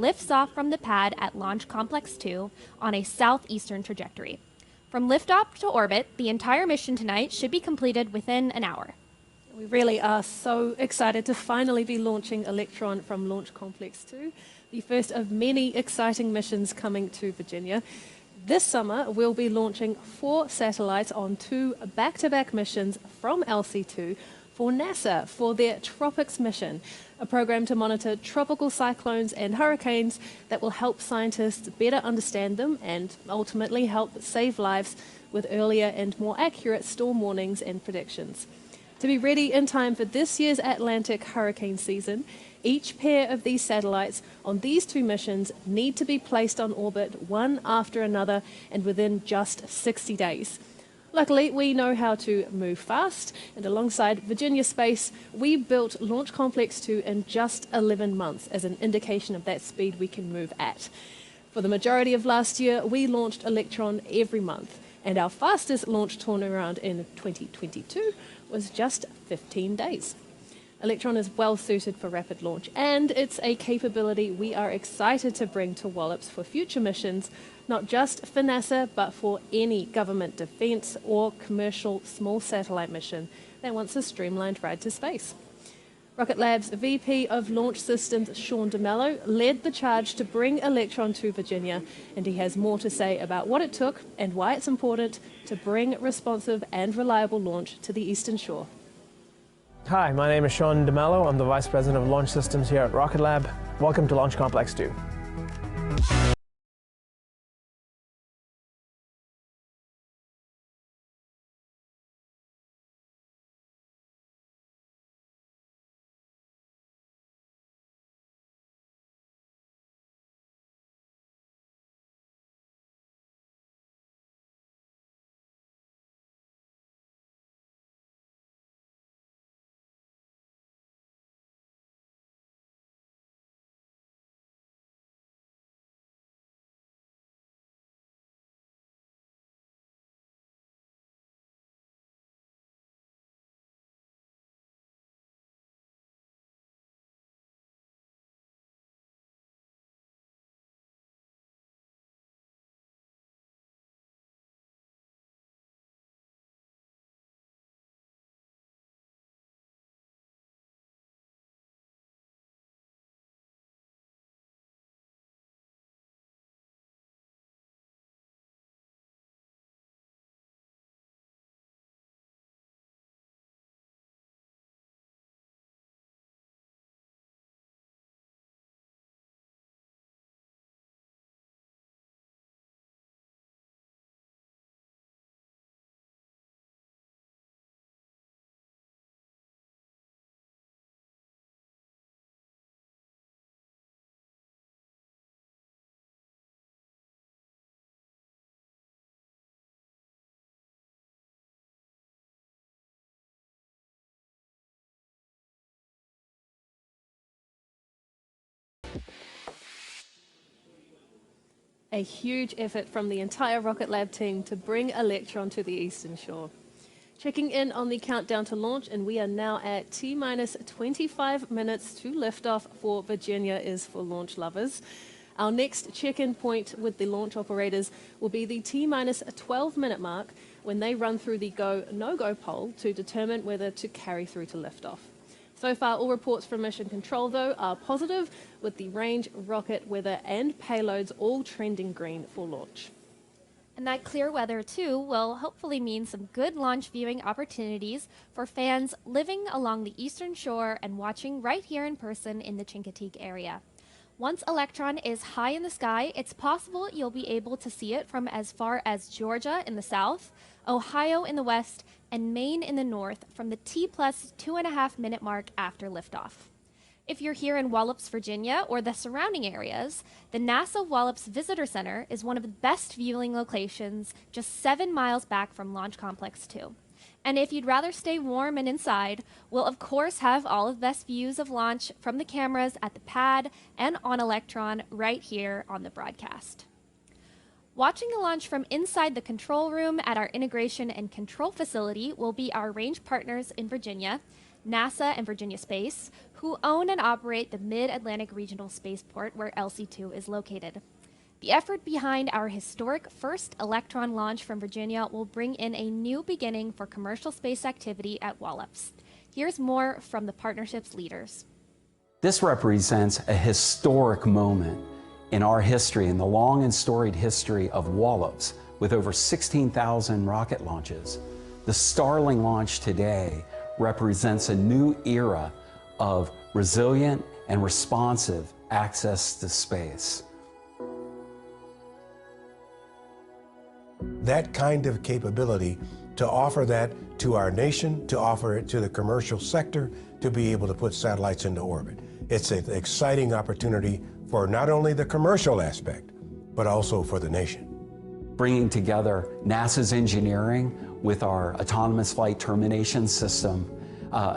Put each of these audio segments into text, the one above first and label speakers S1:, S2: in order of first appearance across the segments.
S1: lifts off from the pad at Launch Complex 2 on a southeastern trajectory. From liftoff to orbit, the entire mission tonight should be completed within an hour.
S2: We really are so excited to finally be launching Electron from Launch Complex 2, the first of many exciting missions coming to Virginia. This summer, we'll be launching 4 satellites on 2 back-to-back missions from LC2 for NASA for their Tropics mission, a program to monitor tropical cyclones and hurricanes that will help scientists better understand them and ultimately help save lives with earlier and more accurate storm warnings and predictions. To be ready in time for this year's Atlantic hurricane season, each pair of these satellites on these 2 missions need to be placed on orbit one after another and within just 60 days. Luckily, we know how to move fast, and alongside Virginia Space, we built Launch Complex 2 in just 11 months as an indication of that speed we can move at. For the majority of last year, we launched Electron every month, and our fastest launch turnaround in 2022 was just 15 days. Electron is well suited for rapid launch, and it's a capability we are excited to bring to Wallops for future missions, not just for NASA, but for any government defense or commercial small satellite mission that wants a streamlined ride to space. Rocket Lab's VP of Launch Systems, Sean DeMello, led the charge to bring Electron to Virginia, and he has more to say about what it took and why it's important to bring responsive and reliable launch to the Eastern Shore.
S3: Hi, my name is Sean DeMello. I'm the Vice President of Launch Systems here at Rocket Lab. Welcome to Launch Complex 2.
S2: A huge effort from the entire Rocket Lab team to bring Electron to the Eastern Shore. Checking in on the countdown to launch, and we are now at T-minus 25 minutes to liftoff for Virginia is for launch lovers. Our next check-in point with the launch operators will be the T-minus 12-minute mark when they run through the go, no-go poll to determine whether to carry through to liftoff. So far, all reports from Mission Control, though, are positive, with the range, rocket, weather, and payloads all trending green for launch.
S1: And that clear weather, too, will hopefully mean some good launch viewing opportunities for fans living along the Eastern Shore and watching right here in person in the Chincoteague area. Once Electron is high in the sky, it's possible you'll be able to see it from as far as Georgia in the south, Ohio in the west, and Maine in the north from the T-plus 2.5-minute mark after liftoff. If you're here in Wallops, Virginia, or the surrounding areas, the NASA Wallops Visitor Center is one of the best viewing locations just 7 miles back from Launch Complex 2. And if you'd rather stay warm and inside, we'll of course have all of the best views of launch from the cameras at the pad and on Electron right here on the broadcast. Watching the launch from inside the control room at our integration and control facility will be our range partners in Virginia, NASA and Virginia Space, who own and operate the Mid-Atlantic Regional Spaceport where LC-2 is located. The effort behind our historic first Electron launch from Virginia will bring in a new beginning for commercial space activity at Wallops. Here's more from the partnership's leaders.
S4: This represents a historic moment in our history, in the long and storied history of Wallops, with over 16,000 rocket launches. The Starling launch today represents a new era of resilient and responsive access to space.
S5: That kind of capability, to offer that to our nation, to offer it to the commercial sector, to be able to put satellites into orbit. It's an exciting opportunity for not only the commercial aspect, but also for the nation.
S4: Bringing together NASA's engineering with our autonomous flight termination system,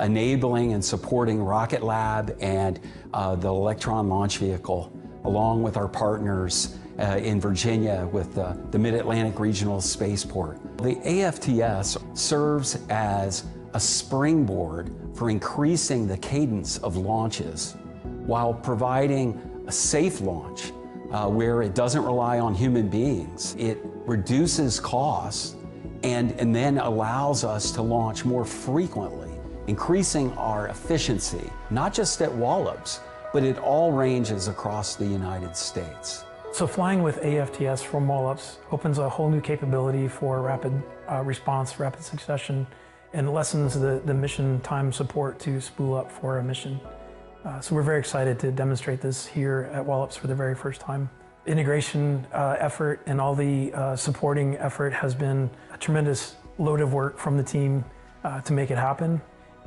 S4: enabling and supporting Rocket Lab and the Electron launch vehicle, along with our partners in Virginia with the Mid-Atlantic Regional Spaceport. The AFTS serves as a springboard for increasing the cadence of launches while providing a safe launch where it doesn't rely on human beings. It reduces costs and then allows us to launch more frequently, increasing our efficiency, not just at Wallops, but at all ranges across the United States.
S6: So flying with AFTS from Wallops opens a whole new capability for rapid response, rapid succession, and lessens the mission time support to spool up for a mission. So we're very excited to demonstrate this here at Wallops for the very first time. Integration effort and all the supporting effort has been a tremendous load of work from the team to make it happen.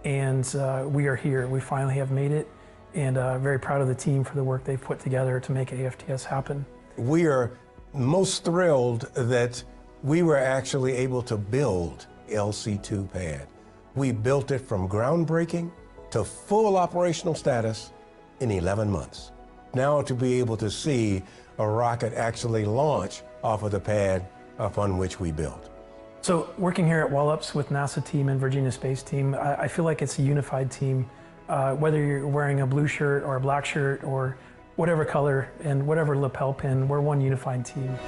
S6: And we are here. We finally have made it, and very proud of the team for the work they've put together to make AFTS happen.
S5: We are most thrilled that we were actually able to build LC-2 pad. We built it from groundbreaking to full operational status in 11 months. Now to be able to see a rocket actually launch off of the pad upon which we built.
S6: So working here at Wallops with NASA team and Virginia Space team, I feel like it's a unified team. Whether you're wearing a blue shirt or a black shirt or whatever color and whatever lapel pin, we're one unified team.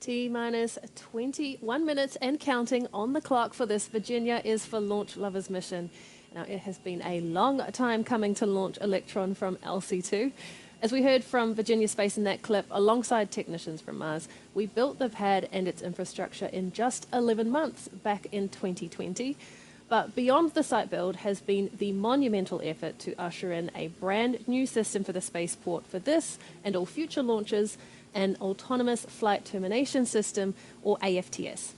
S2: T-minus 21 minutes and counting on the clock for this Virginia is for Launch Lovers mission. Now, it has been a long time coming to launch Electron from LC-2. As we heard from Virginia Space in that clip, alongside technicians from Mars, we built the pad and its infrastructure in just 11 months back in 2020. But beyond the site build has been the monumental effort to usher in a brand new system for the spaceport for this and all future launches, an autonomous flight termination system, or AFTS.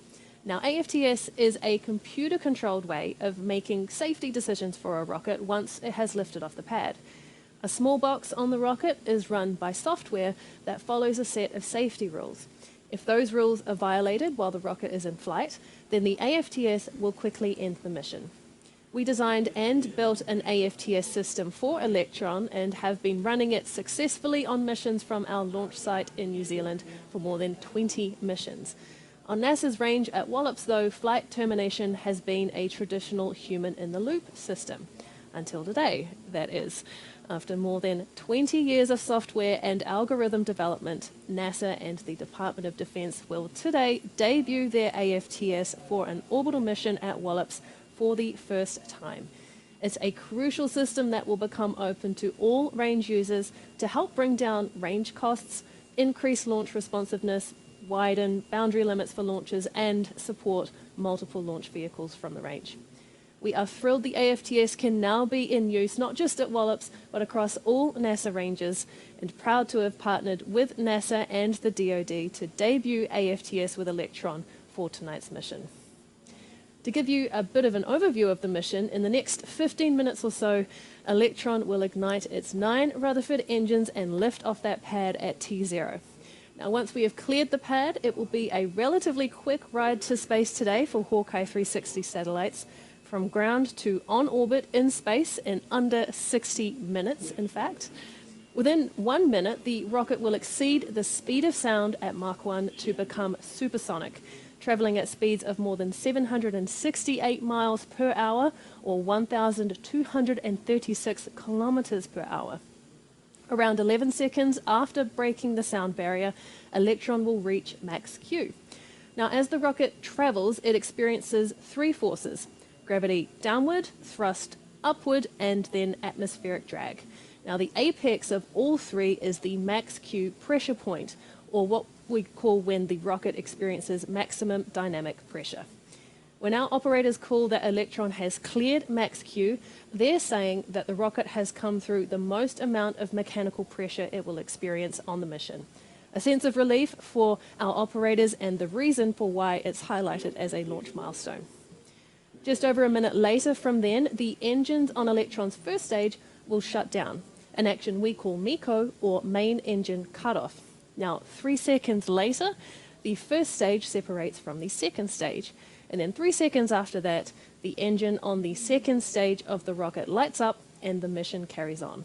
S2: Now, AFTS is a computer-controlled way of making safety decisions for a rocket once it has lifted off the pad. A small box on the rocket is run by software that follows a set of safety rules. If those rules are violated while the rocket is in flight, then the AFTS will quickly end the mission. We designed and built an AFTS system for Electron and have been running it successfully on missions from our launch site in New Zealand for more than 20 missions. On NASA's range at Wallops, though, flight termination has been a traditional human-in-the-loop system. Until today, that is. After more than 20 years of software and algorithm development, NASA and the Department of Defense will today debut their AFTS for an orbital mission at Wallops for the first time. It's a crucial system that will become open to all range users to help bring down range costs, increase launch responsiveness, widen boundary limits for launches, and support multiple launch vehicles from the range. We are thrilled the AFTS can now be in use not just at Wallops, but across all NASA ranges, and proud to have partnered with NASA and the DoD to debut AFTS with Electron for tonight's mission. To give you a bit of an overview of the mission, in the next 15 minutes or so, Electron will ignite its 9 Rutherford engines and lift off that pad at T0. Now, once we have cleared the pad, it will be a relatively quick ride to space today for Hawkeye 360 satellites, from ground to on orbit in space in under 60 minutes, in fact. Within 1 minute, the rocket will exceed the speed of sound at Mach 1 to become supersonic, traveling at speeds of more than 768 miles per hour or 1,236 kilometers per hour. Around 11 seconds after breaking the sound barrier, Electron will reach max Q. Now, as the rocket travels, it experiences three forces: gravity downward, thrust upward, and then atmospheric drag. Now, the apex of all three is the max Q pressure point, or what we call when the rocket experiences maximum dynamic pressure. When our operators call that Electron has cleared max Q, they're saying that the rocket has come through the most amount of mechanical pressure it will experience on the mission. A sense of relief for our operators and the reason for why it's highlighted as a launch milestone. Just over a minute later from then, the engines on Electron's first stage will shut down, an action we call MECO, or main engine cutoff. Now, 3 seconds later, the first stage separates from the second stage, and then 3 seconds after that, the engine on the second stage of the rocket lights up and the mission carries on.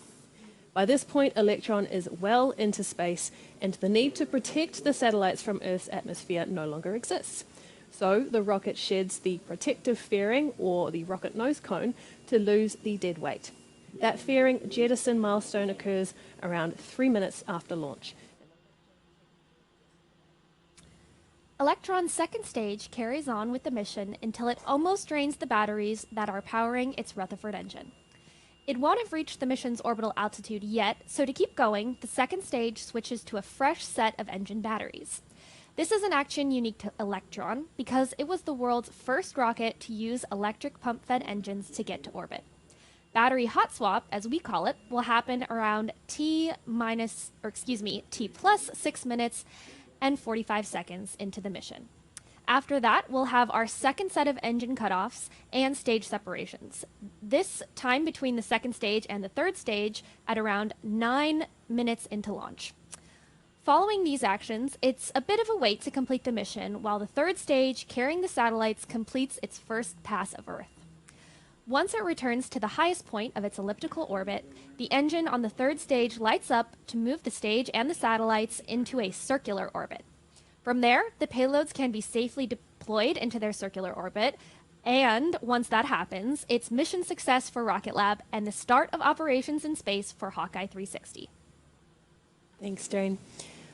S2: By this point, Electron is well into space, and the need to protect the satellites from Earth's atmosphere no longer exists. So the rocket sheds the protective fairing, or the rocket nose cone, to lose the dead weight. That fairing jettison milestone occurs around 3 minutes after launch.
S1: Electron's second stage carries on with the mission until it almost drains the batteries that are powering its Rutherford engine. It won't have reached the mission's orbital altitude yet, so to keep going, the second stage switches to a fresh set of engine batteries. This is an action unique to Electron because it was the world's first rocket to use electric pump-fed engines to get to orbit. Battery hot swap, as we call it, will happen around T plus 6 minutes and 45 seconds into the mission. After that, we'll have our second set of engine cutoffs and stage separations. This time between the second stage and the third stage at around 9 minutes into launch. Following these actions, it's a bit of a wait to complete the mission while the third stage, carrying the satellites, completes its first pass of Earth. Once it returns to the highest point of its elliptical orbit, the engine on the third stage lights up to move the stage and the satellites into a circular orbit. From there, the payloads can be safely deployed into their circular orbit, and once that happens, it's mission success for Rocket Lab and the start of operations in space for Hawkeye 360.
S2: Thanks, Jane.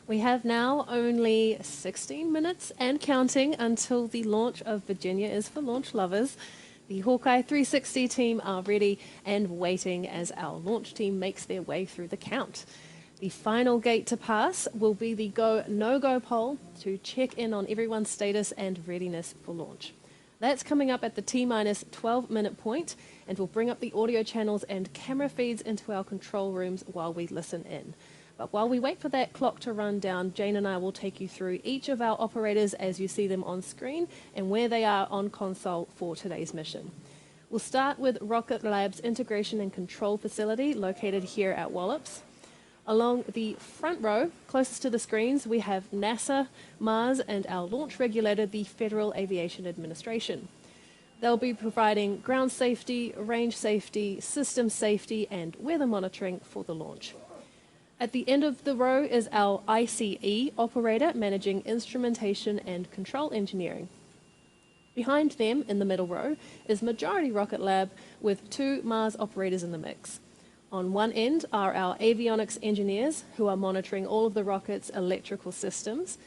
S2: We have now only 16 minutes and counting until the launch of Virginia is for launch lovers. The Hawkeye 360 team are ready and waiting as our launch team makes their way through the count. The final gate to pass will be the go, no-go poll to check in on everyone's status and readiness for launch. That's coming up at the T-minus 12-minute point, and we'll bring up the audio channels and camera feeds into our control rooms while we listen in. But while we wait for that clock to run down, Jane and I will take you through each of our operators as you see them on screen and where they are on console for today's mission. We'll start with Rocket Lab's Integration and Control Facility located here at Wallops. Along the front row, closest to the screens, we have NASA, Mars, and our launch regulator, the Federal Aviation Administration. They'll be providing ground safety, range safety, system safety, and weather monitoring for the launch. At the end of the row is our ICE operator managing instrumentation and control engineering. Behind them, in the middle row, is Majority Rocket Lab with 2 Mars operators in the mix. On one end are our avionics engineers who are monitoring all of the rocket's electrical systems.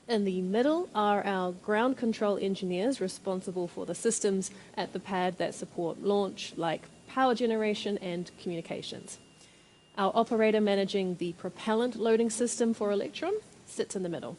S2: In the middle are our ground control engineers responsible for the systems at the pad that support launch, like power generation and communications. Our operator managing the propellant loading system for Electron sits in the middle.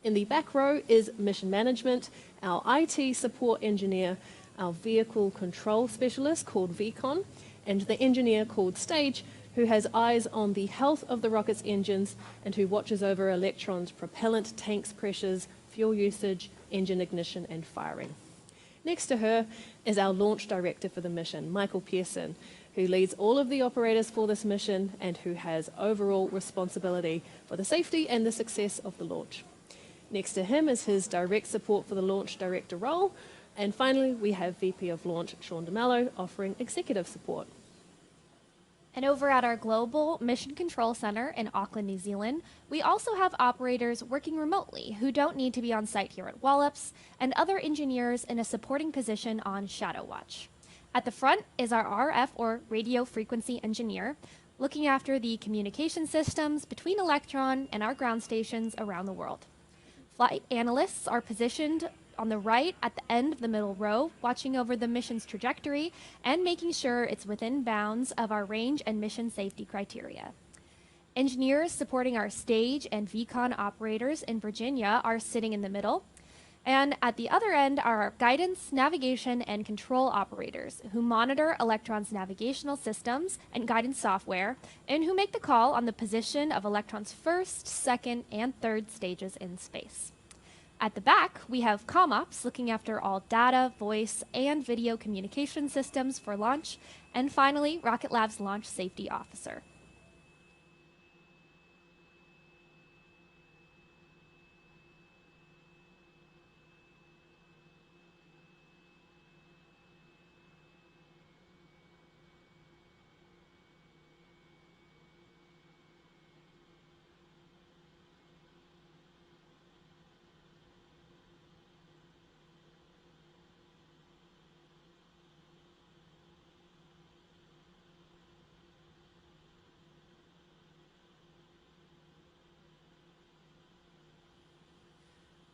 S2: In the back row is mission management, our IT support engineer, our vehicle control specialist called VCON, and the engineer called Stage, who has eyes on the health of the rocket's engines and who watches over Electron's propellant tanks pressures, fuel usage, engine ignition, and firing. Next to her is our launch director for the mission, Michael Pearson, who leads all of the operators for this mission and who has overall responsibility for the safety and the success of the launch. Next to him is his direct support for the launch director role. And finally, we have VP of Launch, Sean DeMello, offering executive support.
S1: And over at our Global Mission Control Center in Auckland, New Zealand, we also have operators working remotely who don't need to be on site here at Wallops, and other engineers in a supporting position on Shadow Watch. At the front is our RF or radio frequency engineer, looking after the communication systems between Electron and our ground stations around the world. Flight analysts are positioned on the right at the end of the middle row, watching over the mission's trajectory and making sure it's within bounds of our range and mission safety criteria. Engineers supporting our stage and VCON operators in Virginia are sitting in the middle. And at the other end are our guidance, navigation, and control operators who monitor Electron's navigational systems and guidance software, and who make the call on the position of Electron's first, second, and third stages in space. At the back, we have ComOps looking after all data, voice, and video communication systems for launch, and finally, Rocket Lab's Launch Safety Officer.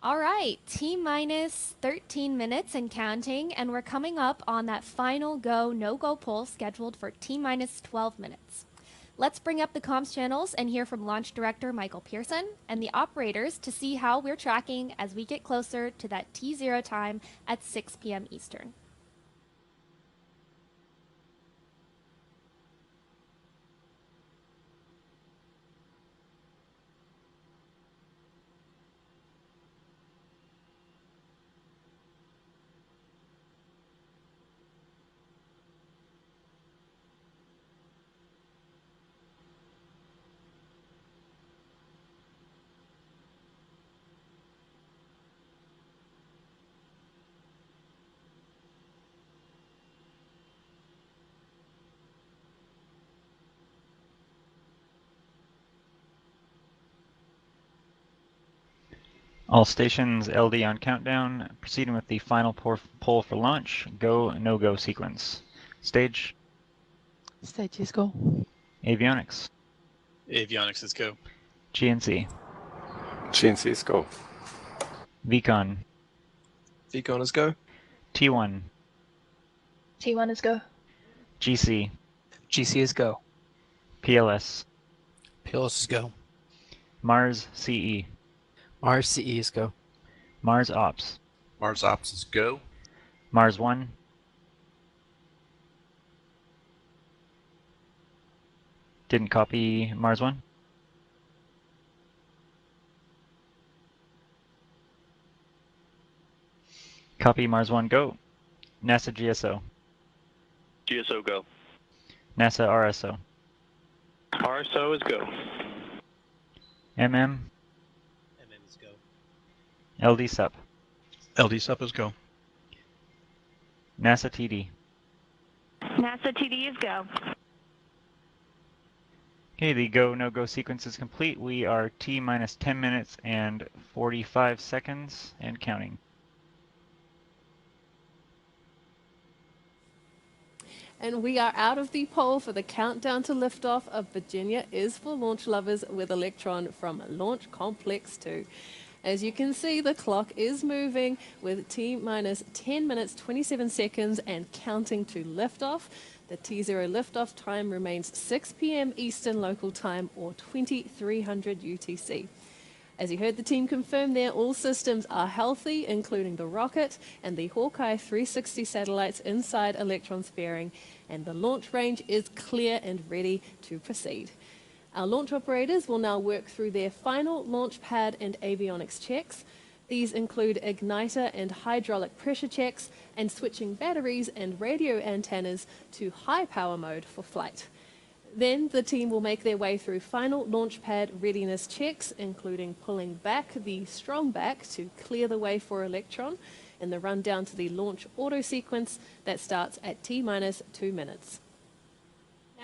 S1: All right, T-minus 13 minutes and counting, and we're coming up on that final go, no-go pull scheduled for T-minus 12 minutes. Let's bring up the comms channels and hear from Launch Director Michael Pearson and the operators to see how we're tracking as we get closer to that T0 time at 6 p.m. Eastern.
S7: All stations LD on countdown, proceeding with the final poll for launch, go, no-go sequence. Stage.
S8: Stage is go.
S7: Avionics.
S9: Avionics is go.
S7: GNC.
S10: GNC is go.
S7: VCON.
S9: VCON is go.
S7: T1.
S8: T1 is go.
S7: GC.
S11: GC is go.
S7: PLS.
S11: PLS is go.
S7: Mars CE.
S11: Mars CE is go.
S7: Mars Ops.
S9: Mars Ops is go.
S7: Mars 1. Didn't copy Mars 1. Copy Mars 1, go. NASA GSO.
S9: GSO go.
S7: NASA RSO.
S9: RSO is go.
S7: MM.
S9: MM is go.
S7: LD SUP.
S9: LD SUP is go.
S7: NASA TD.
S12: NASA TD is go.
S7: Okay, the go, no-go sequence is complete. We are T-minus 10 minutes and 45 seconds and counting.
S2: And we are out of the poll for the countdown to liftoff of Virginia is for launch lovers with Electron from Launch Complex 2. As you can see, the clock is moving with T-minus 10 minutes, 27 seconds and counting to liftoff. The T0 liftoff time remains 6 p.m. Eastern Local Time or 2300 UTC. As you heard the team confirm there, all systems are healthy, including the rocket and the Hawkeye 360 satellites inside Electron's fairing, and the launch range is clear and ready to proceed. Our launch operators will now work through their final launch pad and avionics checks. These include igniter and hydraulic pressure checks and switching batteries and radio antennas to high power mode for flight. Then the team will make their way through final launch pad readiness checks, including pulling back the strong back to clear the way for Electron, and the run down to the launch auto sequence that starts at T-minus 2 minutes.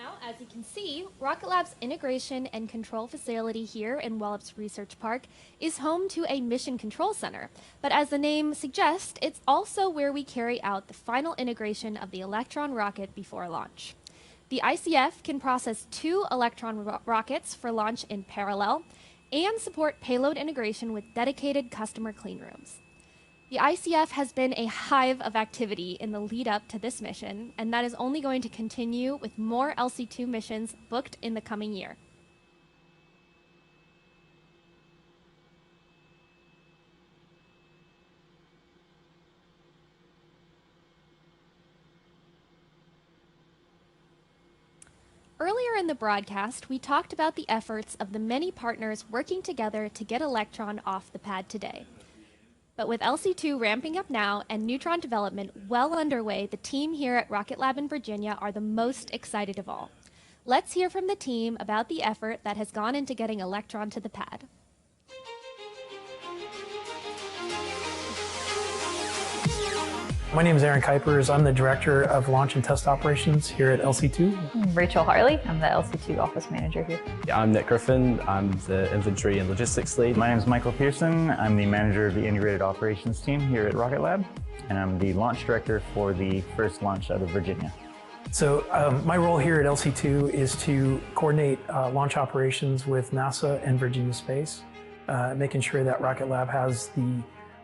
S1: Now, as you can see, Rocket Lab's integration and control facility here in Wallops Research Park is home to a mission control center. But as the name suggests, it's also where we carry out the final integration of the Electron rocket before launch. The ICF can process 2 Electron rockets for launch in parallel and support payload integration with dedicated customer clean rooms. The ICF has been a hive of activity in the lead up to this mission, and that is only going to continue with more LC2 missions booked in the coming year. Earlier in the broadcast, we talked about the efforts of the many partners working together to get Electron off the pad today. But with LC2 ramping up now and Neutron development well underway, the team here at Rocket Lab in Virginia are the most excited of all. Let's hear from the team about the effort that has gone into getting Electron to the pad.
S6: My name is Aaron Kuipers. I'm the Director of Launch and Test Operations here at LC2.
S13: Rachel Harley. I'm the LC2 Office Manager here.
S14: I'm Nick Griffin. I'm the Inventory and Logistics Lead.
S7: My name is Michael Pearson. I'm the Manager of the Integrated Operations Team here at Rocket Lab, and I'm the Launch Director for the first launch out of Virginia.
S6: So my role here at LC2 is to coordinate launch operations with NASA and Virginia Space, making sure that Rocket Lab has the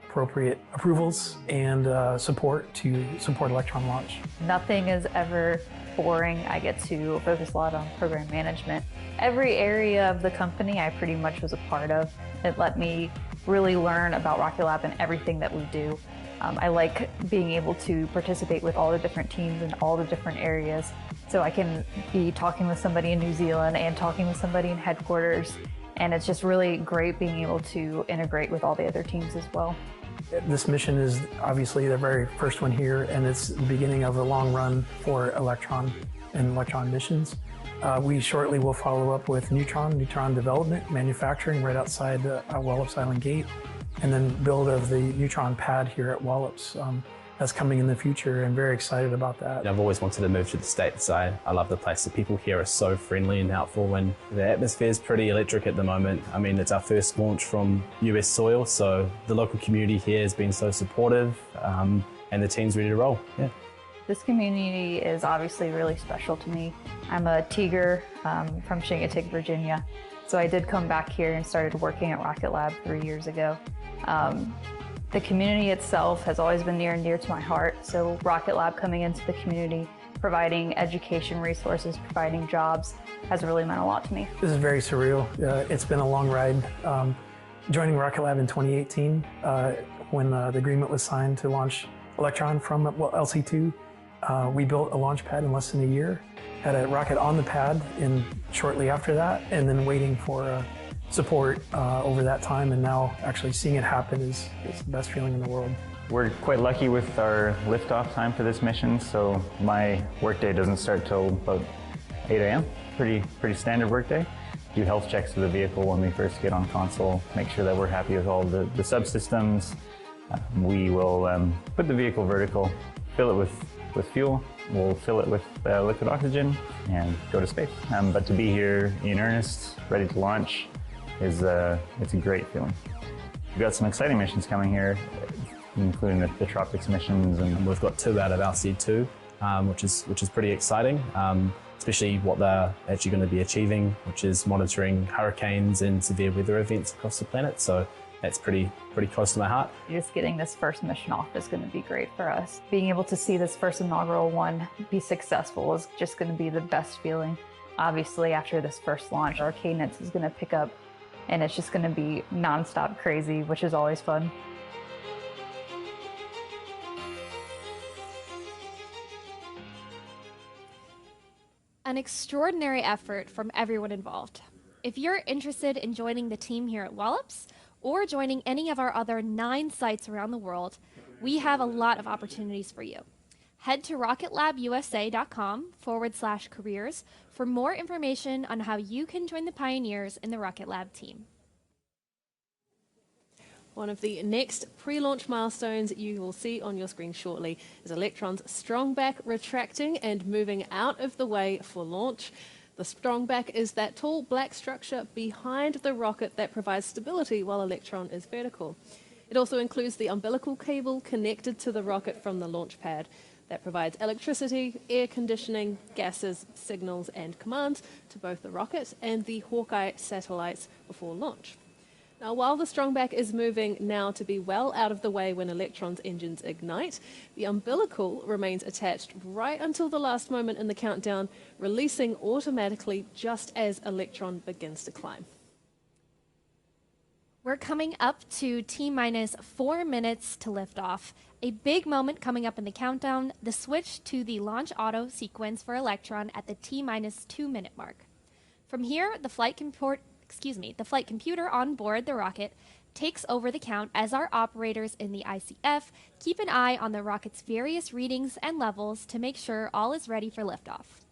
S6: appropriate approvals and support to support Electron launch.
S13: Nothing is ever boring. I get to focus a lot on program management. Every area of the company I pretty much was a part of. It let me really learn about Rocket Lab and everything that we do. I like being able to participate with all the different teams in all the different areas. So I can be talking with somebody in New Zealand and talking with somebody in headquarters. And it's just really great being able to integrate with all the other teams as well.
S6: This mission is obviously the very first one here, and it's the beginning of a long run for Electron and Electron missions. We shortly will follow up with Neutron development, manufacturing right outside Wallops Island Gate, and then build of the Neutron pad here at Wallops. That's coming in the future, and very excited about that.
S14: I've always wanted to move to the States. I love the place. The people here are so friendly and helpful, and the atmosphere is pretty electric at the moment. I mean, it's our first launch from US soil, so the local community here has been so supportive, and the team's ready to roll. Yeah.
S13: This community is obviously really special to me. I'm a Tiger from Chincoteague, Virginia. So I did come back here and started working at Rocket Lab 3 years ago. The community itself has always been near and dear to my heart. So Rocket Lab coming into the community, providing education resources, providing jobs, has really meant a lot to me.
S6: This is very surreal. It's been a long ride. Joining Rocket Lab in 2018, when the agreement was signed to launch Electron from LC2, we built a launch pad in less than a year, had a rocket on the pad shortly after that, and then waiting for support over that time, and now actually seeing it happen is the best feeling in the world.
S7: We're quite lucky with our liftoff time for this mission, so my workday doesn't start till about 8 a.m. Pretty standard workday. Do health checks of the vehicle when we first get on console, make sure that we're happy with all the subsystems. We will put the vehicle vertical, fill it with fuel, we'll fill it with liquid oxygen, and go to space. But to be here in earnest, ready to launch, it's a great feeling. We've got some exciting missions coming here, including the Tropics missions, and
S14: we've got 2 out of LC2, which is pretty exciting. Especially what they're actually going to be achieving, which is monitoring hurricanes and severe weather events across the planet. So that's pretty close to my heart.
S13: Just getting this first mission off is going to be great for us. Being able to see this first inaugural one be successful is just going to be the best feeling. Obviously, after this first launch, our cadence is going to pick up, and it's just going to be nonstop crazy, which is always fun.
S1: An extraordinary effort from everyone involved. If you're interested in joining the team here at Wallops or joining any of our other 9 sites around the world, we have a lot of opportunities for you. Head to rocketlabusa.com/careers for more information on how you can join the pioneers in the Rocket Lab team.
S2: One of the next pre-launch milestones you will see on your screen shortly is Electron's strongback retracting and moving out of the way for launch. The strongback is that tall black structure behind the rocket that provides stability while Electron is vertical. It also includes the umbilical cable connected to the rocket from the launch pad that provides electricity, air conditioning, gases, signals, and commands to both the rocket and the Hawkeye satellites before launch. Now, while the strongback is moving now to be well out of the way when Electron's engines ignite, the umbilical remains attached right until the last moment in the countdown, releasing automatically just as Electron begins to climb.
S1: We're coming up to T-minus 4 minutes to liftoff. A big moment coming up in the countdown, the switch to the launch auto sequence for Electron at the T-minus 2 minute mark. From here, the flight computer on board the rocket takes over the count as our operators in the ICF keep an eye on the rocket's various readings and levels to make sure all is ready for liftoff.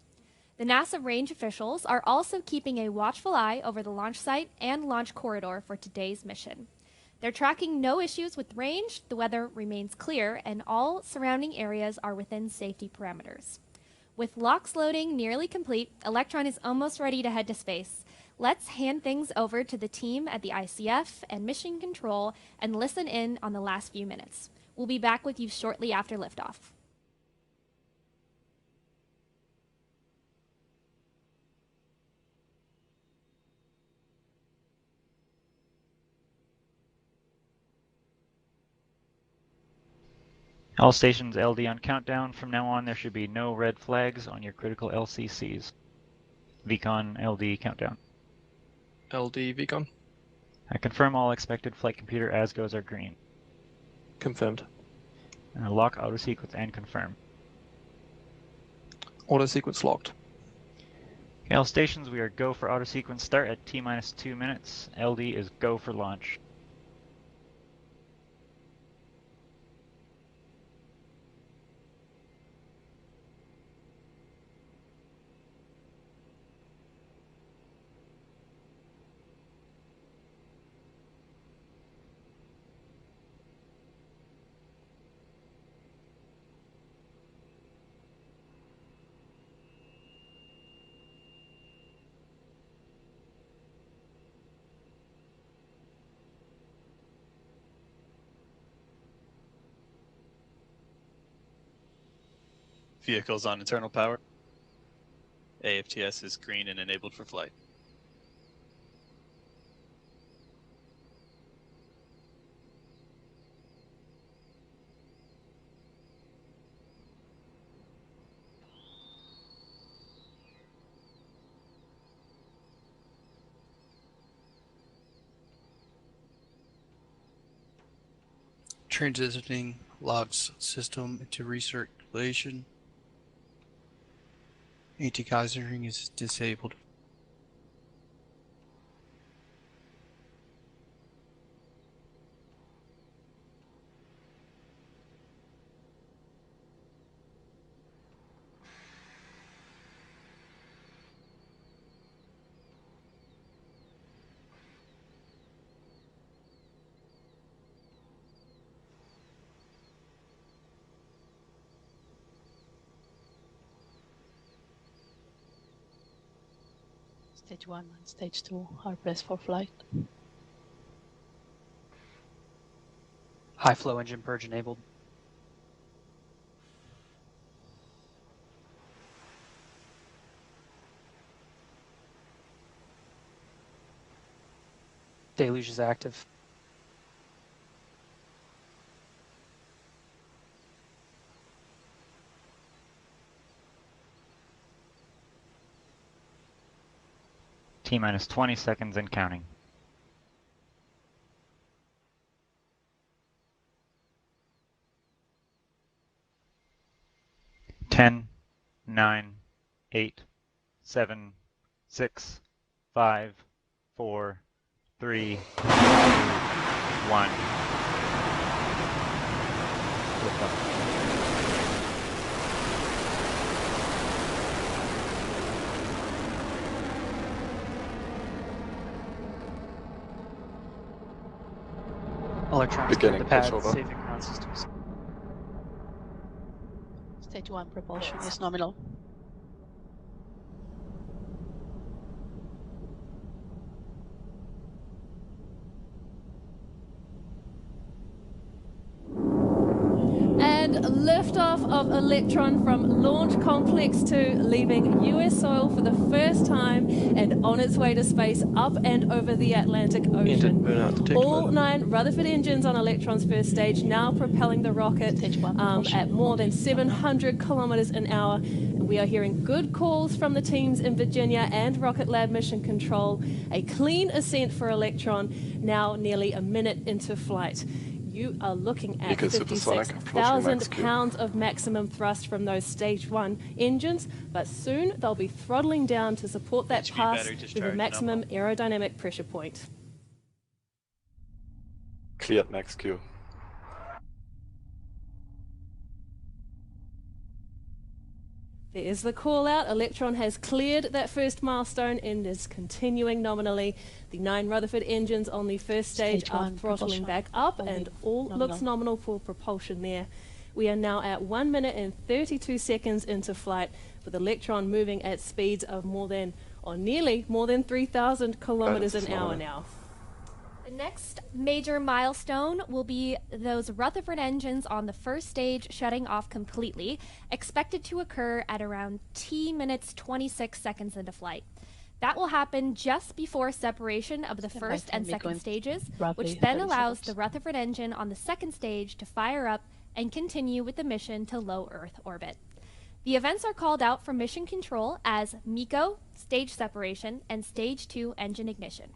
S1: The NASA range officials are also keeping a watchful eye over the launch site and launch corridor for today's mission. They're tracking no issues with range, the weather remains clear, and all surrounding areas are within safety parameters. With LOX loading nearly complete, Electron is almost ready to head to space. Let's hand things over to the team at the ICF and Mission Control and listen in on the last few minutes. We'll be back with you shortly after liftoff.
S15: All stations LD on countdown. From now on, there should be no red flags on your critical LCCs. VCON LD countdown.
S16: LD VCON.
S15: I confirm all expected flight computer ASGOs are green.
S16: Confirmed.
S15: Lock auto sequence and confirm.
S16: Auto sequence locked.
S15: Okay, all stations, we are go for auto sequence start at T-minus 2 minutes. LD is go for launch.
S9: Vehicles on internal power. AFTS is green and enabled for flight.
S17: Transitioning logs system into recirculation. Anti-geysering is disabled.
S8: Stage 1 and Stage 2 are pressed for flight.
S11: High flow engine purge enabled. Deluge is active.
S15: T-minus 20 seconds and counting. Ten, 9, 8, 7, 6, 5, 4, 3, 2, 1. Lift off.
S11: Electrons clear
S10: Beginning
S11: the pad,
S10: pushover.
S11: saving ground systems.
S8: Stage 1 propulsion is nominal.
S2: And liftoff of Electron from Launch Complex 2, leaving US soil for the first time and on its way to space up and over the Atlantic Ocean.
S16: burnout detected.
S2: All 9 Rutherford engines on Electron's first stage now propelling the rocket at more than 700 kilometers an hour. And we are hearing good calls from the teams in Virginia and Rocket Lab Mission Control. A clean ascent for Electron, now nearly a minute into flight. You are looking at
S10: Eco supersonic, approaching max
S2: 56,000
S10: Q.
S2: pounds of maximum thrust from those stage 1 engines, but soon they'll be throttling down to support that pass
S9: battery
S2: to the
S9: discharge
S2: maximum aerodynamic pressure point.
S10: Cleared max Q.
S2: There is the call out. Electron has cleared that first milestone and is continuing nominally. The 9 Rutherford engines on the first stage are throttling back up, and all looks nominal for propulsion there. We are now at 1 minute and 32 seconds into flight, with Electron moving at speeds of nearly more than 3,000 kilometers an hour now.
S1: The next major milestone will be those Rutherford engines on the first stage shutting off completely, expected to occur at around T minutes 26 seconds into flight. That will happen just before separation of the first and second stages, which then allows the Rutherford engine on the second stage to fire up and continue with the mission to low Earth orbit. The events are called out from Mission Control as MECO, stage separation, and stage 2 engine ignition.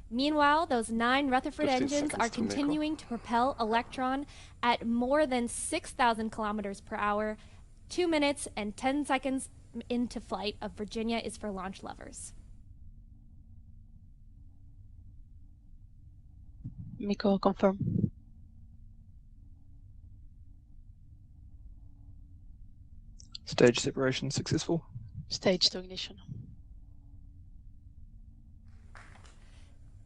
S1: Meanwhile, those 9 Rutherford engines are continuing to propel Electron at more than 6,000 kilometers per hour. 2 minutes and 10 seconds into flight of Virginia is for launch lovers.
S8: MECO confirm.
S16: Stage separation successful.
S8: Stage 2 ignition.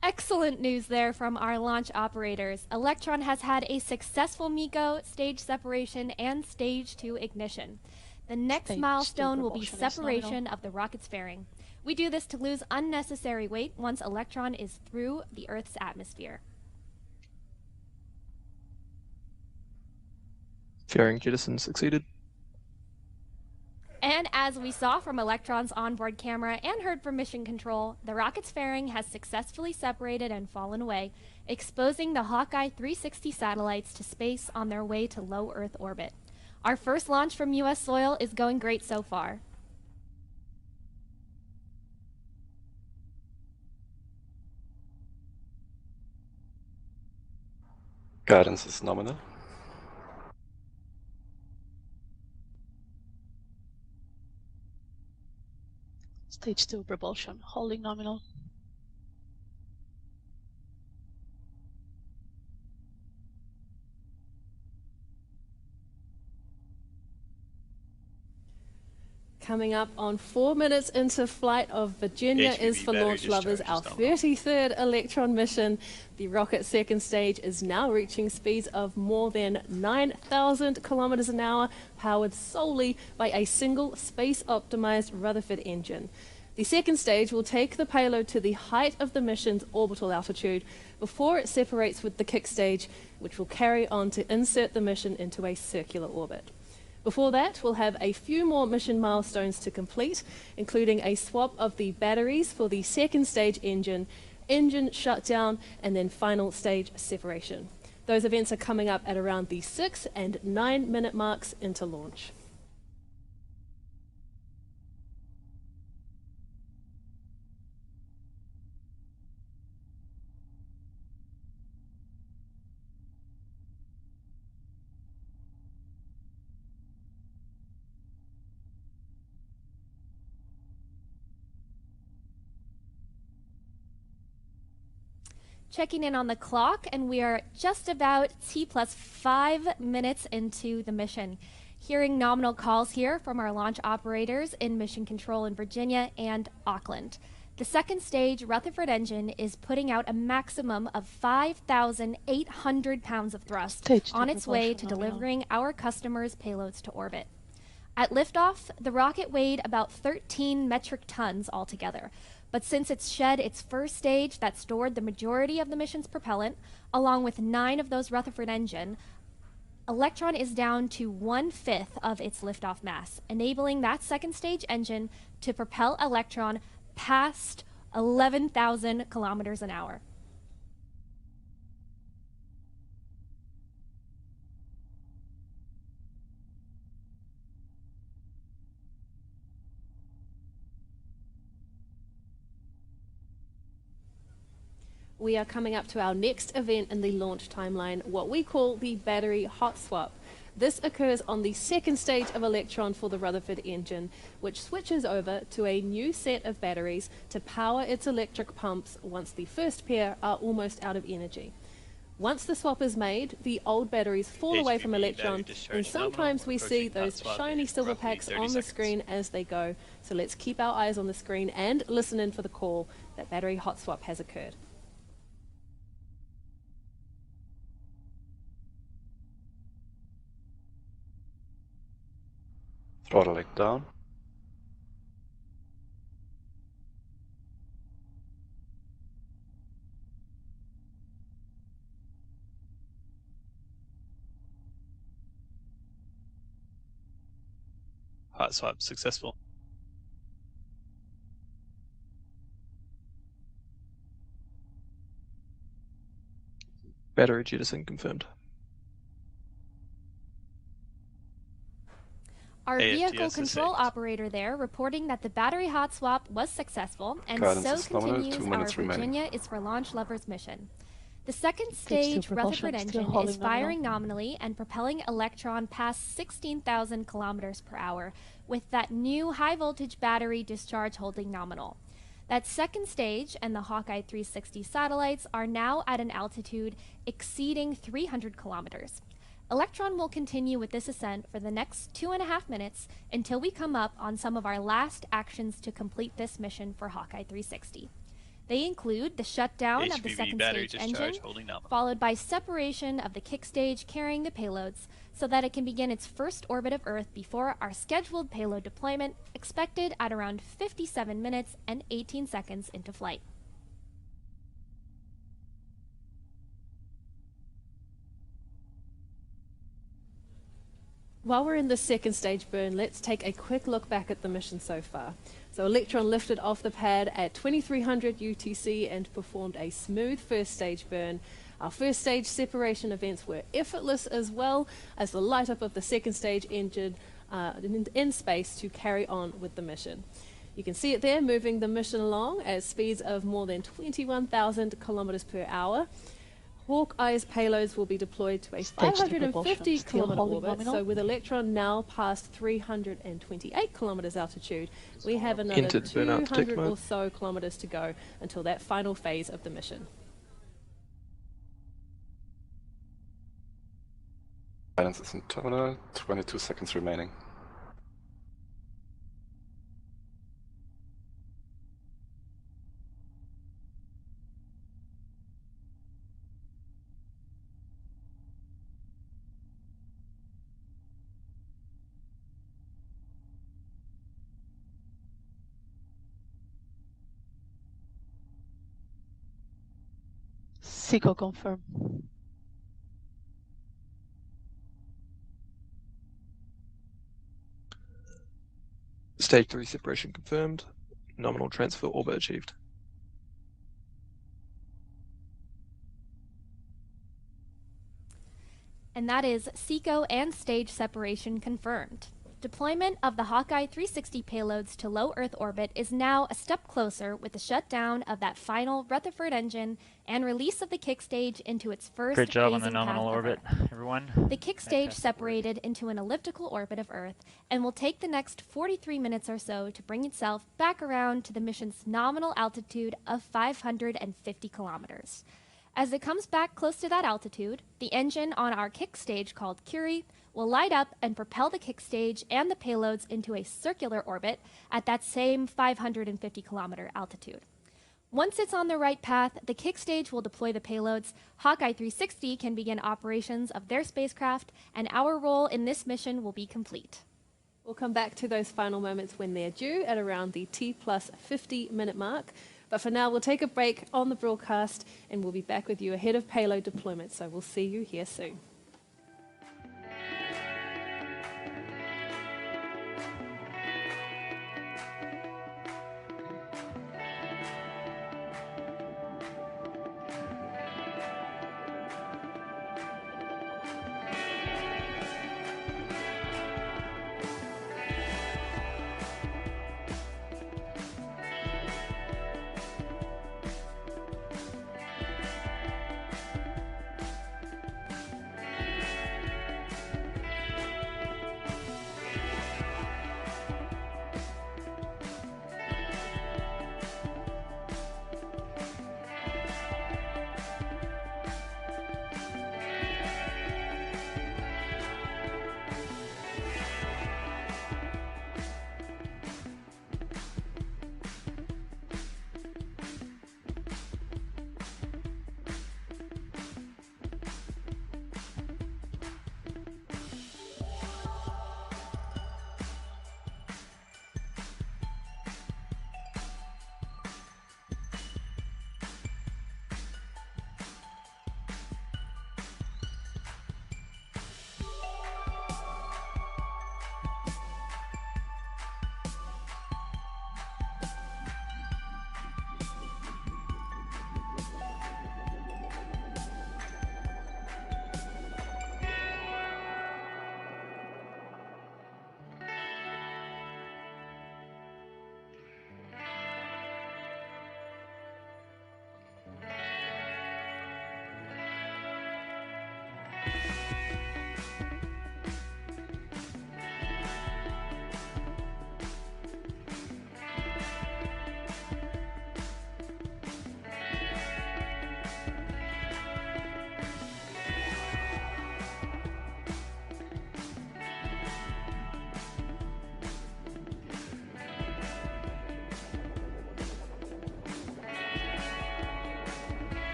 S1: Excellent news there from our launch operators. Electron has had a successful MECO, stage separation, and stage 2 ignition. The next milestone will be separation of the rocket's fairing. We do this to lose unnecessary weight once Electron is through the Earth's atmosphere.
S16: Fairing jettison succeeded.
S1: And as we saw from Electron's onboard camera and heard from Mission Control, the rocket's fairing has successfully separated and fallen away, exposing the Hawkeye 360 satellites to space on their way to low Earth orbit. Our first launch from US soil is going great so far.
S10: Guidance is nominal.
S8: Stage 2 propulsion, holding nominal.
S2: Coming up on 4 minutes into flight of Virginia is for launch lovers our 33rd Electron mission. The rocket's second stage is now reaching speeds of more than 9,000 kilometers an hour, powered solely by a single space-optimized Rutherford engine. The second stage will take the payload to the height of the mission's orbital altitude before it separates with the kick stage, which will carry on to insert the mission into a circular orbit. Before that, we'll have a few more mission milestones to complete, including a swap of the batteries for the second stage engine shutdown, and then final stage separation. Those events are coming up at around the 6 and 9 minute marks into launch.
S1: Checking in on the clock, and we are just about T plus 5 minutes into the mission. Hearing nominal calls here from our launch operators in Mission Control in Virginia and Auckland. The second stage Rutherford engine is putting out a maximum of 5,800 pounds of thrust
S8: Stage 2
S1: on its way to
S8: propulsion nominal.
S1: delivering our customers' payloads to orbit. At liftoff, the rocket weighed about 13 metric tons altogether, but since it's shed its first stage that stored the majority of the mission's propellant, along with 9 of those Rutherford engine, Electron is down to 1/5 of its liftoff mass, enabling that second stage engine to propel Electron past 11,000 kilometers an hour.
S2: We are coming up to our next event in the launch timeline, what we call the battery hot swap. This occurs on the second stage of Electron for the Rutherford engine, which switches over to a new set of batteries to power its electric pumps once the first pair are almost out of energy. Once the swap is made, the old batteries fall away from Electron, and sometimes we see those shiny silver packs on the screen as they go. So let's keep our eyes on the screen and listen in for the call that battery hot swap has occurred.
S10: Throttle leg down.
S9: Hot swap successful.
S16: Battery jettison confirmed.
S1: Our
S9: AFTS
S1: vehicle control
S9: saved.
S1: operator there reporting that the battery hot swap was successful, and
S10: Guidance
S1: so
S10: is nominal,
S1: continues
S10: 2
S1: our
S10: minutes remaining.
S1: Virginia is for launch lovers mission. The second
S8: Stage 2
S1: stage
S8: propulsion
S1: Rutherford
S8: still
S1: engine
S8: holding
S1: is firing nominally and propelling Electron past 16,000 kilometers per hour with that new high voltage battery discharge holding nominal. That second stage and the Hawkeye 360 satellites are now at an altitude exceeding 300 kilometers. Electron will continue with this ascent for the next 2.5 minutes until we come up on some of our last actions to complete this mission for Hawkeye 360. They include the shutdown of the
S9: HVV
S1: second
S9: battery
S1: stage
S9: discharge
S1: engine,
S9: holding nominal.
S1: followed by separation of the kick stage carrying the payloads so that it can begin its first orbit of Earth before our scheduled payload deployment, expected at around 57 minutes and 18 seconds into flight.
S2: While we're in the second stage burn, let's take a quick look back at the mission so far. So Electron lifted off the pad at 2300 UTC and performed a smooth first stage burn. Our first stage separation events were effortless, as well as the light up of the second stage engine in space to carry on with the mission. You can see it there, moving the mission along at speeds of more than 21,000 kilometers per hour. Hawkeye's payloads will be deployed to a
S8: Stage 2
S2: 550
S8: propulsion still
S2: kilometer
S8: holding
S2: orbit.
S8: nominal.
S2: So with Electron now past 328 kilometers altitude, we have another
S16: Entered burnout detect
S2: 200
S16: mode.
S2: or so kilometers to go until that final phase of the mission.
S10: Guidance is in terminal, 22 seconds remaining.
S8: SECO confirm.
S16: Stage 3 separation confirmed. Nominal transfer orbit achieved.
S1: And that is SECO and stage separation confirmed. Deployment of the Hawkeye 360 payloads to low Earth orbit is now a step closer with the shutdown of that final Rutherford engine and release of the kick stage into its first
S15: Great job on the
S1: phasing
S15: nominal
S1: path
S15: orbit,
S1: ever.
S15: everyone.
S1: The kick stage separated into an elliptical orbit of Earth and will take the next 43 minutes or so to bring itself back around to the mission's nominal altitude of 550 kilometers. As it comes back close to that altitude, the engine on our kick stage called Curie will light up and propel the kick stage and the payloads into a circular orbit at that same 550 kilometer altitude. Once it's on the right path, the kick stage will deploy the payloads, Hawkeye 360 can begin operations of their spacecraft, and our role in this mission will be complete.
S2: We'll come back to those final moments when they're due at around the T plus 50 minute mark. But for now, we'll take a break on the broadcast and we'll be back with you ahead of payload deployment. So we'll see you here soon.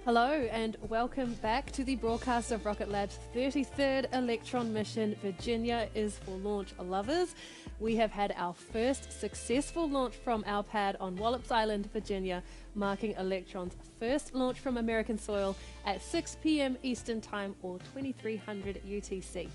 S2: Hello and welcome back to the broadcast of Rocket Lab's 33rd Electron mission. Virginia is for launch lovers. We have had our first successful launch from our pad on Wallops Island, Virginia, marking Electron's first launch from American soil at 6 p.m. Eastern Time or 2300 UTC.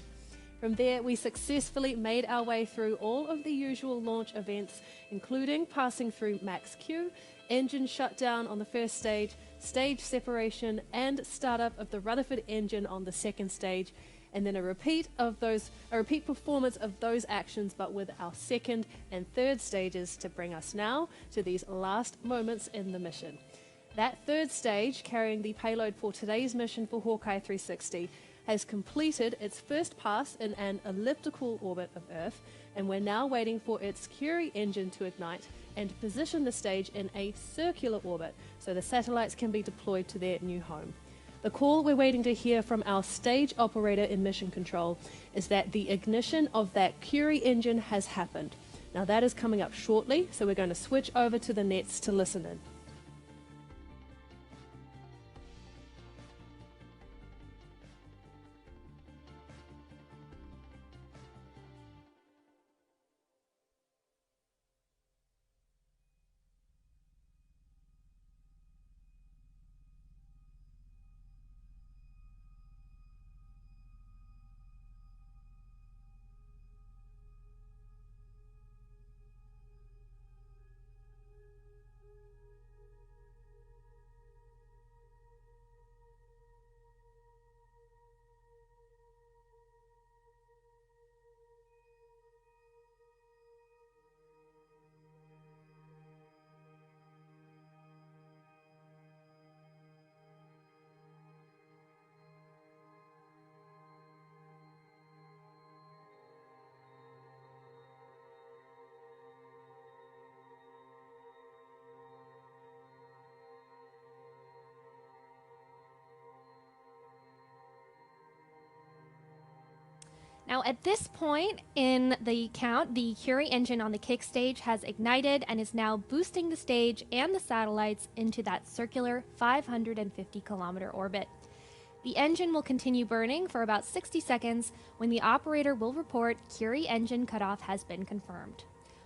S2: From there, we successfully made our way through all of the usual launch events, including passing through max Q, engine shutdown on the first stage, stage separation, and startup of the Rutherford engine on the second stage, and then a repeat performance of those actions, but with our second and third stages to bring us now to these last moments in the mission. That third stage, carrying the payload for today's mission for Hawkeye 360, has completed its first pass in an elliptical orbit of Earth, and we're now waiting for its Curie engine to ignite and position the stage in a circular orbit so the satellites can be deployed to their new home. The call we're waiting to hear from our stage operator in mission control is that the ignition of that Curie engine has happened. Now that is coming up shortly, so we're going to switch over to the nets to listen in.
S1: Now, at this point in the count, the Curie engine on the kick stage has ignited and is now boosting the stage and the satellites into that circular 550-kilometer orbit. The engine will continue burning for about 60 seconds when the operator will report Curie engine cutoff has been confirmed.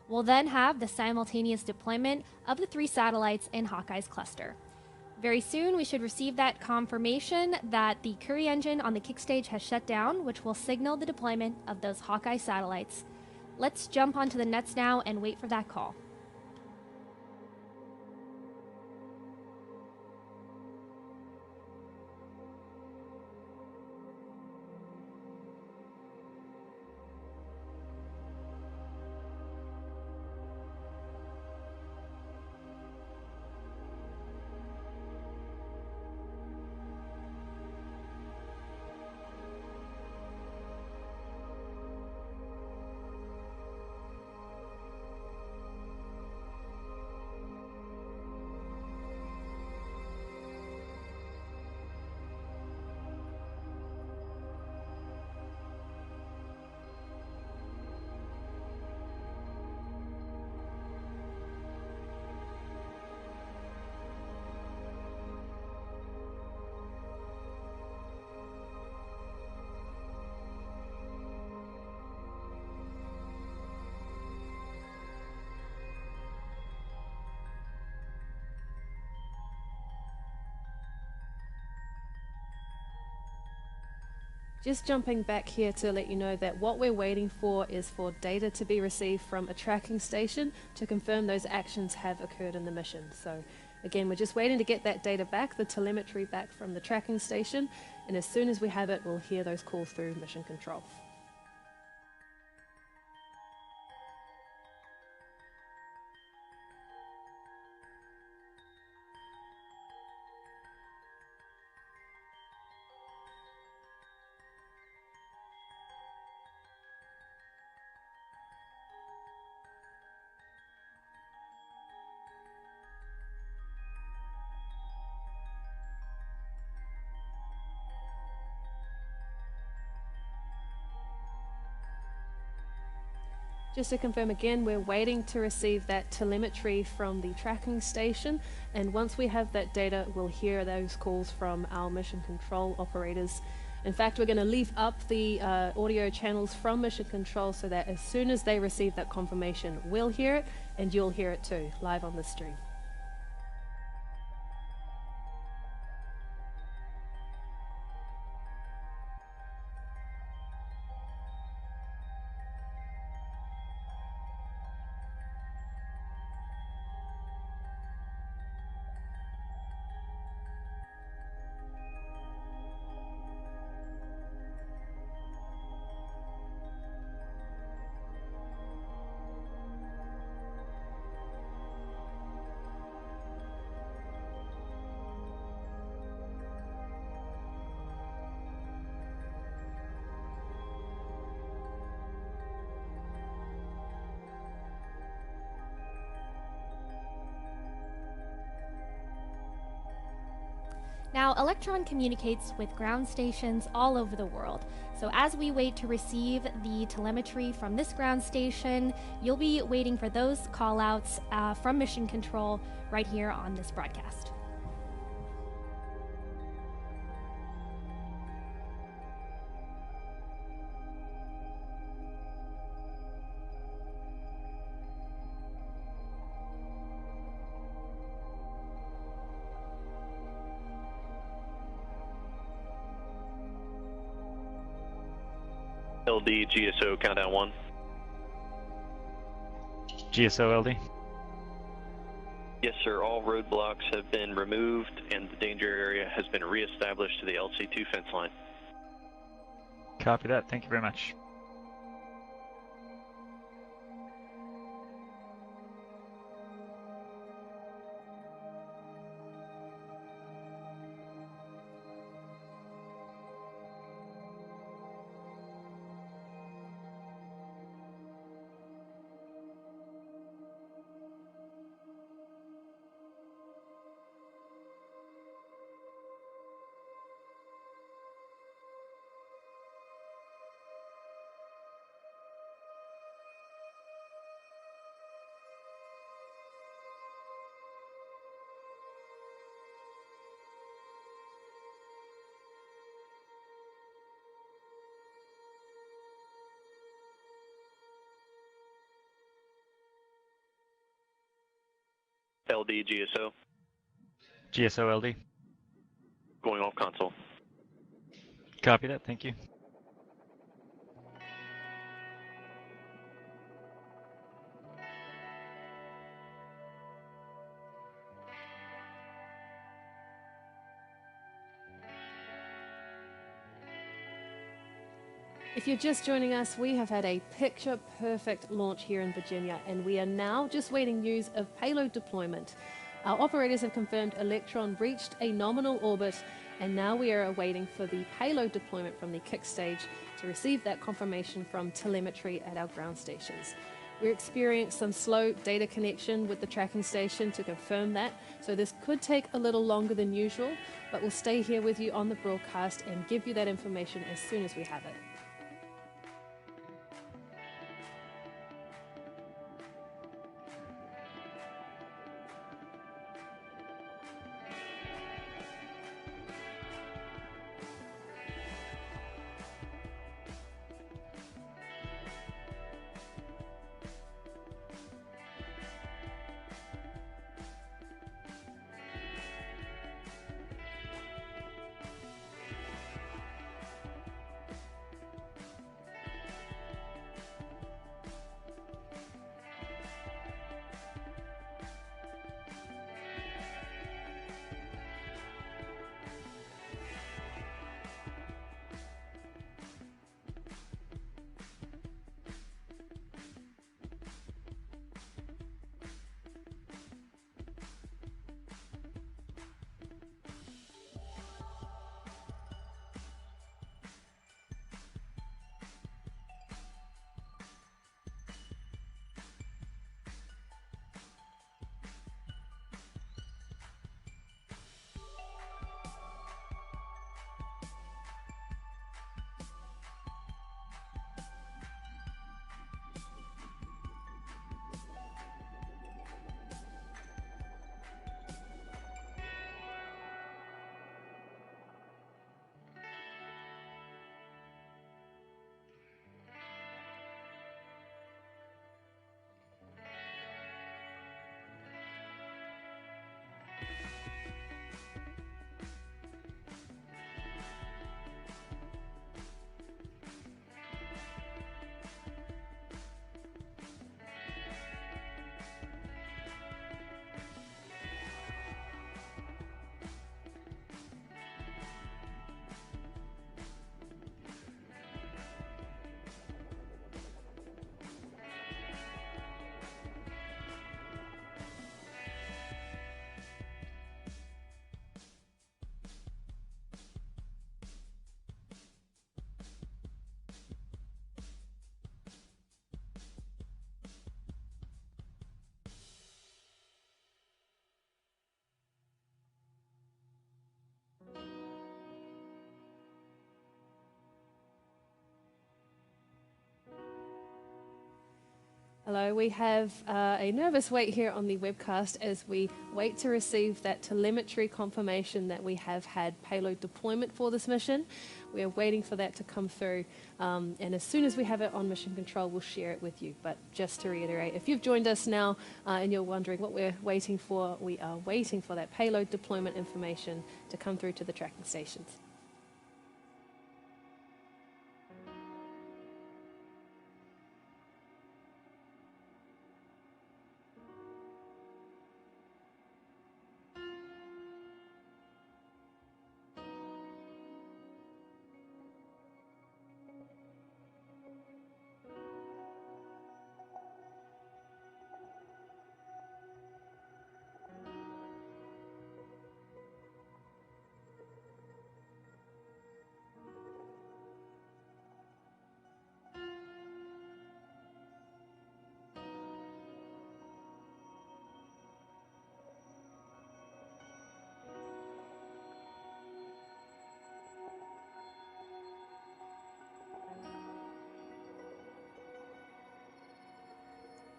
S1: We'll then have the simultaneous deployment of the 3 satellites in Hawkeye's cluster. Very soon, we should receive that confirmation that the Curie engine on the kick stage has shut down, which will signal the deployment of those Hawkeye satellites. Let's jump onto the nets now and wait for that call. Just jumping back here to let you know that what we're waiting for is for data to be received from a tracking station to confirm those actions have occurred in the mission. So again, we're just waiting to get that data back, the telemetry back from the tracking station, and as soon as we have it, we'll hear those calls through mission control.
S2: Just to confirm again, we're waiting to receive that telemetry from the tracking station, and once we have that data, we'll hear those calls from our mission control operators. In fact, we're going to leave up the audio channels from mission control so that as soon as they receive that confirmation, we'll hear it, and you'll hear it too, live on the stream.
S1: Now, Electron communicates with ground stations all over the world. So as we wait to receive the telemetry from this ground station, you'll be waiting for those callouts from Mission Control right here on this broadcast.
S18: LD GSO countdown 1.
S15: GSO LD.
S18: Yes, sir. All roadblocks have been removed and the danger area has been reestablished to the LC2 fence line.
S15: Copy that. Thank you very much.
S18: LD GSO.
S15: GSO LD.
S18: Going off console.
S15: Copy that. Thank you.
S2: If you're just joining us, we have had a picture-perfect launch here in Virginia, and we are now just waiting news of payload deployment. Our operators have confirmed Electron reached a nominal orbit, and now we are awaiting for the payload deployment from the kick stage to receive that confirmation from telemetry at our ground stations. We're experiencing some slow data connection with the tracking station to confirm that, so this could take a little longer than usual, but we'll stay here with you on the broadcast and give you that information as soon as we have it. Hello, we have a nervous wait here on the webcast as we wait to receive that telemetry confirmation that we have had payload deployment for this mission. We are waiting for that to come through, and as soon as we have it on mission control, we'll share it with you. But just to reiterate, if you've joined us now and you're wondering what we're waiting for, we are waiting for that payload deployment information to come through to the tracking stations.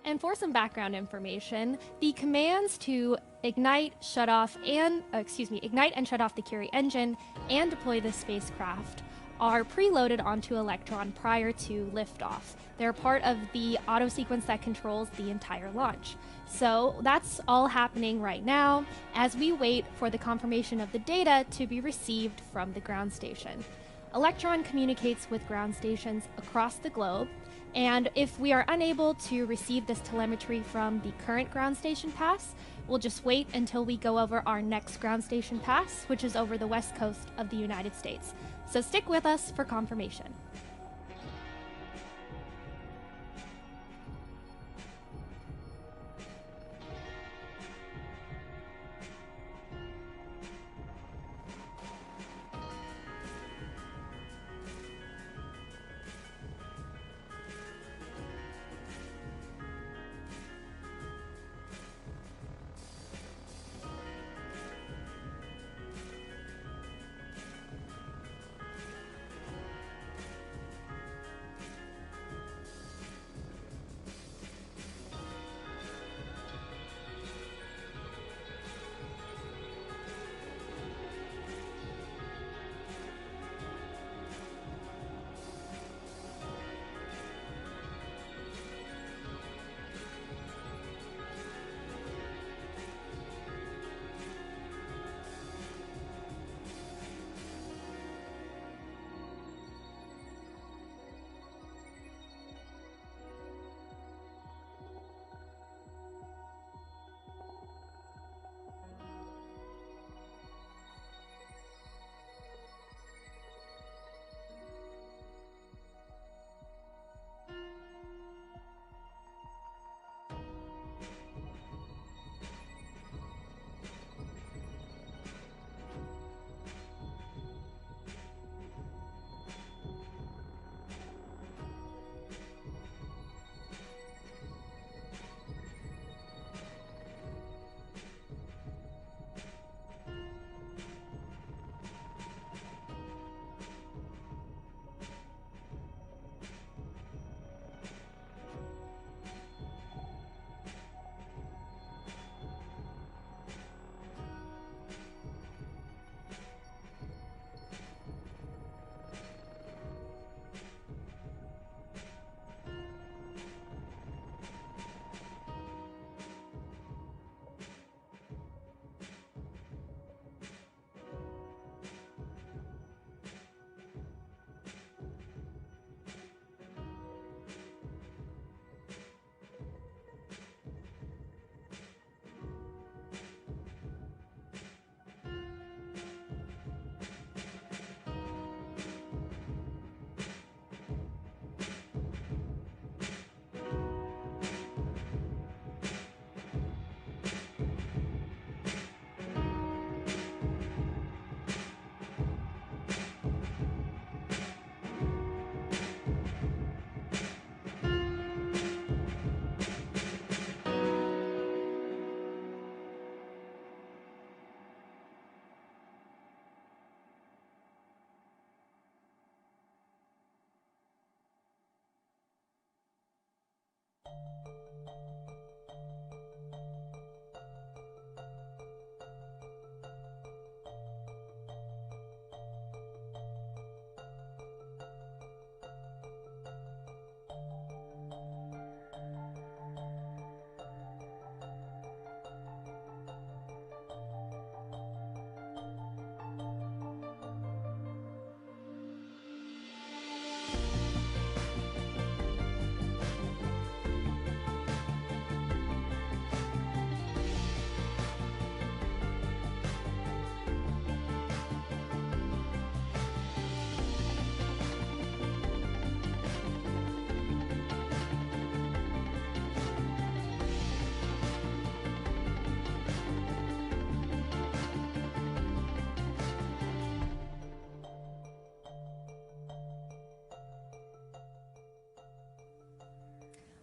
S1: And for some background information, the commands to ignite and shut off the Curie engine and deploy the spacecraft are preloaded onto Electron prior to liftoff. They're part of the auto sequence that controls the entire launch. So that's all happening right now as we wait for the confirmation of the data to be received from the ground station. Electron communicates with ground stations across the globe, and if we are unable to receive this telemetry from the current ground station pass, we'll just wait until we go over our next ground station pass, which is over the west coast of the United States. So stick with us for confirmation.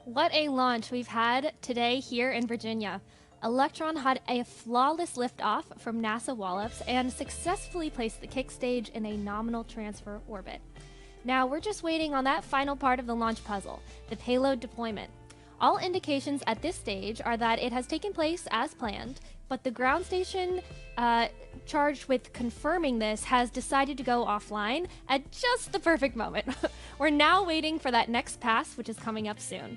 S1: What a launch we've had today here in Virginia. Electron had a flawless liftoff from NASA Wallops and successfully placed the kick stage in a nominal transfer orbit. Now we're just waiting on that final part of the launch puzzle, the payload deployment. All indications at this stage are that it has taken place as planned, but the ground station charged with confirming this has decided to go offline at just the perfect moment. We're now waiting for that next pass, which is coming up soon.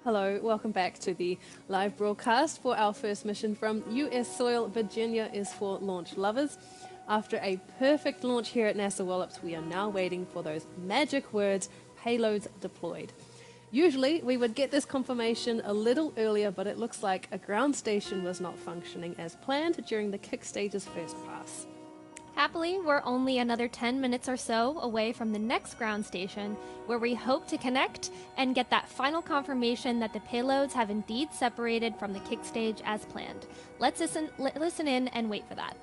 S2: Hello, welcome back to the live broadcast for our first mission from US soil. Virginia is for launch lovers. After a perfect launch here at NASA Wallops, we are now waiting for those magic words, payloads deployed. Usually we would get this confirmation a little earlier, but it looks like a ground station was not functioning as planned during the kick stage's first pass.
S1: Happily, we're only another 10 minutes or so away from the next ground station, where we hope to connect and get that final confirmation that the payloads have indeed separated from the kick stage as planned. Let's listen in and wait for that.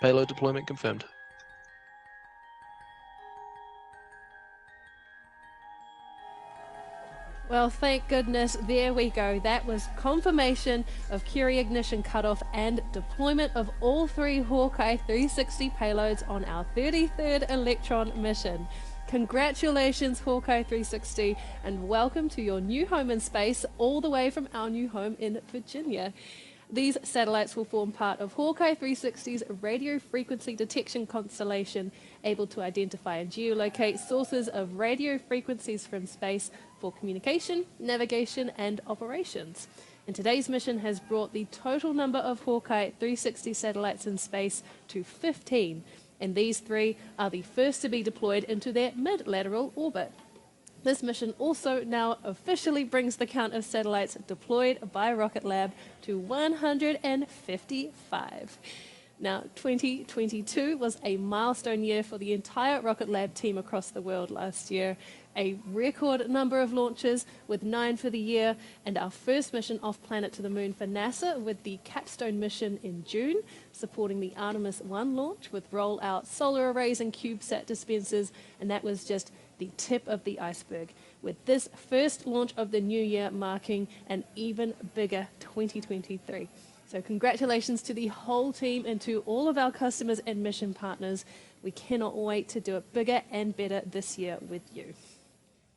S16: Payload deployment confirmed.
S2: Well, thank goodness, there we go. That was confirmation of Curie ignition cutoff and deployment of all 3 Hawkeye 360 payloads on our 33rd Electron mission. Congratulations, Hawkeye 360, and welcome to your new home in space, all the way from our new home in Virginia. These satellites will form part of Hawkeye 360's radio frequency detection constellation, able to identify and geolocate sources of radio frequencies from space for communication, navigation, and operations. And today's mission has brought the total number of Hawkeye 360 satellites in space to 15, and these 3 are the first to be deployed into their mid-lateral orbit. This mission also now officially brings the count of satellites deployed by Rocket Lab to 155. Now, 2022 was a milestone year for the entire Rocket Lab team across the world last year. A record number of launches with 9 for the year, and our first mission off planet to the moon for NASA with the Capstone mission in June, supporting the Artemis 1 launch with roll-out solar arrays and CubeSat dispensers, and that was just the tip of the iceberg, with this first launch of the new year marking an even bigger 2023. So congratulations to the whole team and to all of our customers and mission partners. We cannot wait to do it bigger and better this year with you.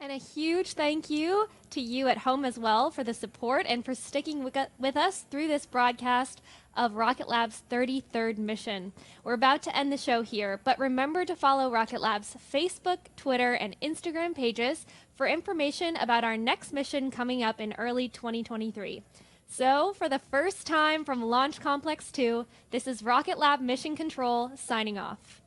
S1: And a huge thank you to you at home as well for the support and for sticking with us through this broadcast of Rocket Lab's 33rd mission. We're about to end the show here, but remember to follow Rocket Lab's Facebook, Twitter, and Instagram pages for information about our next mission coming up in early 2023. So, for the first time from Launch Complex 2, this is Rocket Lab Mission Control signing off.